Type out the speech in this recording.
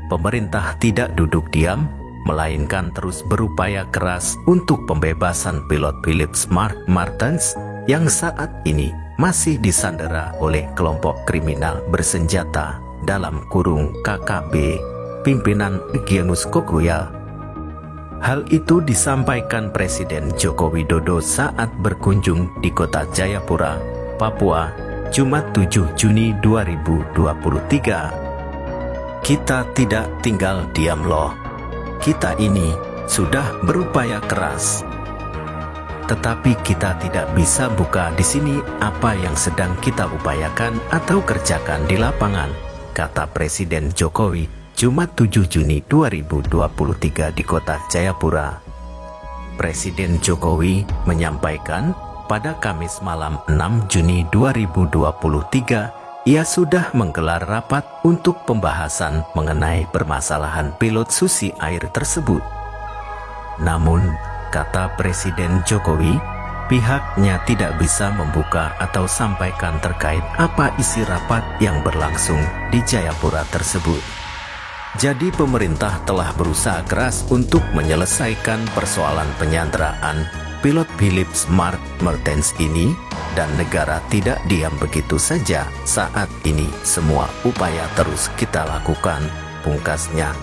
pemerintah tidak duduk diam, melainkan terus berupaya keras untuk pembebasan pilot Philip Martens yang saat ini masih disandera oleh kelompok kriminal bersenjata (KKB) pimpinan Egyanus Kogoya. Hal itu disampaikan Presiden Joko Widodo saat berkunjung di kota Jayapura, Papua, Jumat 7 Juni 2023. Kita tidak tinggal diam loh. Kita ini sudah berupaya keras. Tetapi kita tidak bisa buka di sini apa yang sedang kita upayakan atau kerjakan di lapangan, kata Presiden Jokowi Jumat 7 Juni 2023 di kota Jayapura. Presiden Jokowi menyampaikan pada Kamis malam 6 Juni 2023, ia sudah menggelar rapat untuk pembahasan mengenai permasalahan pilot Susi Air tersebut. Namun, kata Presiden Jokowi, pihaknya tidak bisa membuka atau sampaikan terkait apa isi rapat yang berlangsung di Jayapura tersebut. Jadi pemerintah telah berusaha keras untuk menyelesaikan persoalan penyanderaan pilot Philip Martens ini, dan negara tidak diam begitu saja. Saat ini semua upaya terus kita lakukan, pungkasnya.